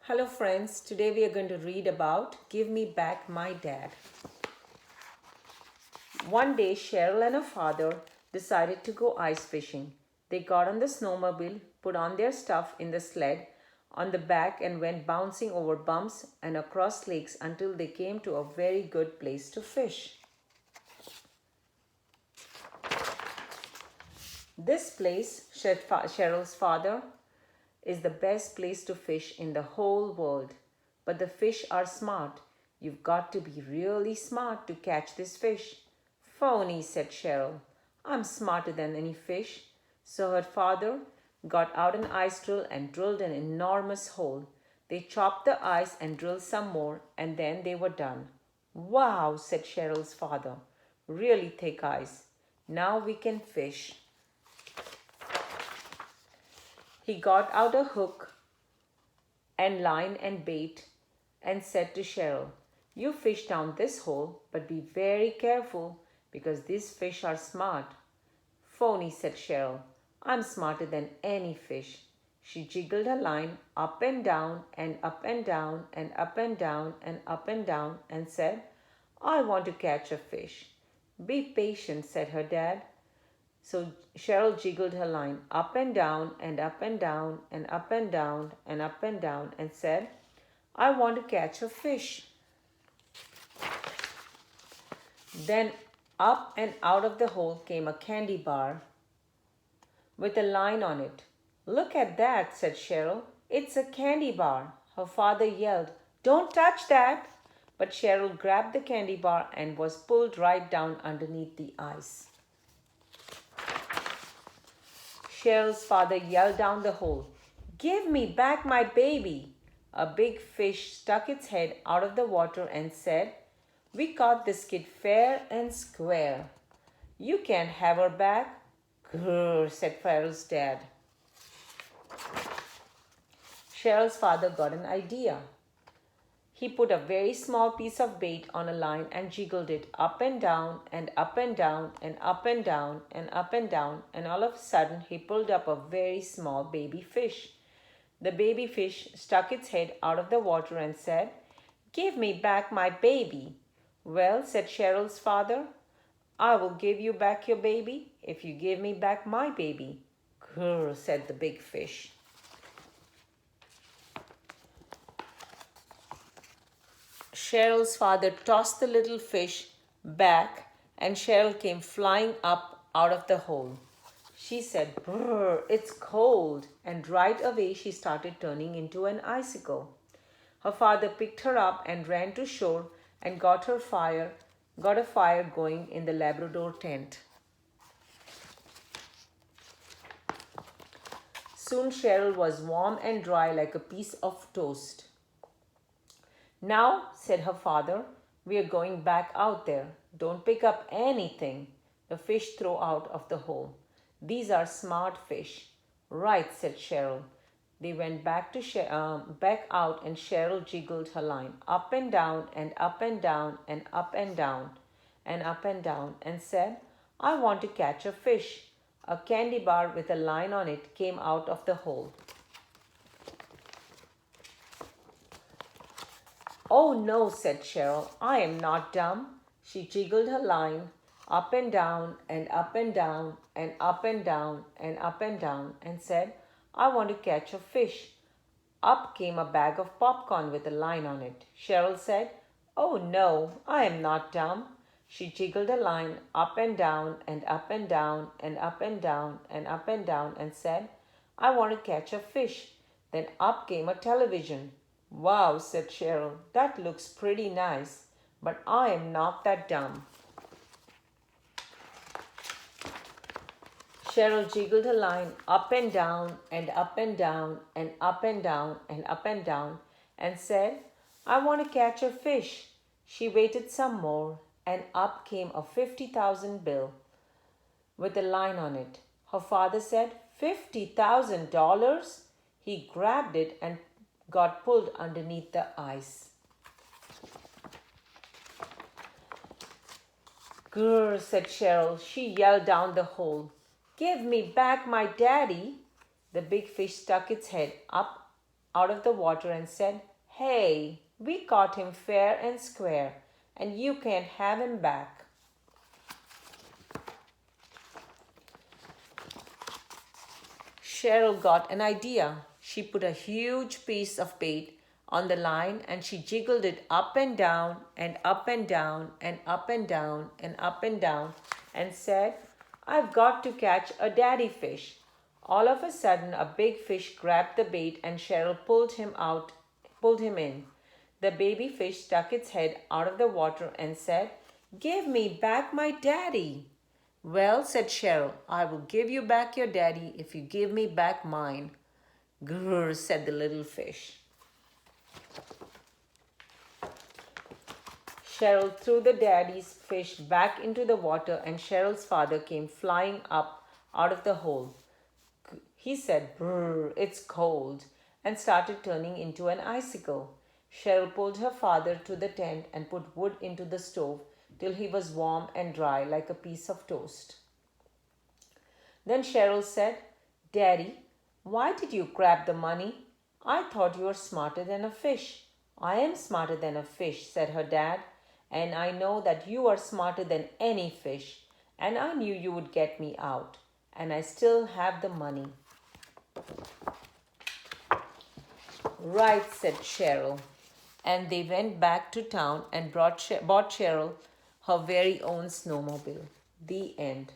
Hello friends, today we are going to read about Give Me Back My Dad. One day Cheryl and her father decided to go ice fishing. They got on the snowmobile, put on their stuff in the sled on the back and went bouncing over bumps and across lakes until they came to a very good place to fish. This place, said Cheryl's father, is the best place to fish in the whole world. But the fish are smart. You've got to be really smart to catch this fish. Phony, said Cheryl. I'm smarter than any fish. So her father got out an ice drill and drilled an enormous hole. They chopped the ice and drilled some more, and then they were done. Wow, said Cheryl's father. Really thick ice. Now we can fish. He got out a hook and line and bait and said to Cheryl, You fish down this hole, but be very careful because these fish are smart. Phony, said Cheryl. I'm smarter than any fish. She jiggled her line up and down and up and down and up and down and up and down and said, I want to catch a fish. Be patient, said her dad. So Cheryl jiggled her line up and down and up and down and up and down and up and down and said, I want to catch a fish. Then up and out of the hole came a candy bar with a line on it. Look at that, said Cheryl. It's a candy bar. Her father yelled, Don't touch that. But Cheryl grabbed the candy bar and was pulled right down underneath the ice. Cheryl's father yelled down the hole, Give me back my baby. A big fish stuck its head out of the water and said, We caught this kid fair and square. You can't have her back. Grrr, said Cheryl's dad. Cheryl's father got an idea. He put a very small piece of bait on a line and jiggled it up and down and up and down and up and down and up and down, and all of a sudden he pulled up a very small baby fish. The baby fish stuck its head out of the water and said, Give me back my baby. Well, said Cheryl's father, I will give you back your baby if you give me back my baby. Grrr, said the big fish. Cheryl's father tossed the little fish back and Cheryl came flying up out of the hole. She said, Brr, it's cold. And right away she started turning into an icicle. Her father picked her up and ran to shore and got a fire going in the Labrador tent. Soon Cheryl was warm and dry like a piece of toast. Now, said her father, we are going back out there. Don't pick up anything the fish throw out of the hole. These are smart fish. Right, said Cheryl. They went back out and Cheryl jiggled her line up and down and up and down and up and down and up and down and said, I want to catch a fish. A candy bar with a line on it came out of the hole. Oh no, said Cheryl, I am not dumb. She jiggled her line up and down and up and down and up and down and up and down and said, I want to catch a fish. Up came a bag of popcorn with a line on it. Cheryl said, Oh no, I am not dumb. She jiggled her line up and down and up and down and up and down and up and down and said, I want to catch a fish. Then up came a television. Wow, said Cheryl, that looks pretty nice, but I am not that dumb. Cheryl jiggled her line up and down and up and down and up and down and up and down and said, I want to catch a fish. She waited some more and up came a 50,000 bill with a line on it. Her father said, $50,000? He grabbed it and got pulled underneath the ice. Grrr, said Cheryl. She yelled down the hole. Give me back my daddy. The big fish stuck its head up out of the water and said, "Hey, we caught him fair and square, and you can't have him back." Cheryl got an idea. She put a huge piece of bait on the line and she jiggled it up and down and up and down and up and down and up and down and said, "I've got to catch a daddy fish." All of a sudden, a big fish grabbed the bait and Cheryl pulled him in. The baby fish stuck its head out of the water and said, "Give me back my daddy." "Well," said Cheryl, "I will give you back your daddy if you give me back mine." "Grrr," said the little fish. Cheryl threw the daddy's fish back into the water and Cheryl's father came flying up out of the hole. He said, "Brrr, it's cold," and started turning into an icicle. Cheryl pulled her father to the tent and put wood into the stove till he was warm and dry like a piece of toast. Then Cheryl said, "Daddy, why did you grab the money? I thought you were smarter than a fish." "I am smarter than a fish," said her dad, "and I know that you are smarter than any fish, and I knew you would get me out, and I still have the money." "Right," said Cheryl, and they went back to town and bought Cheryl her very own snowmobile. The end.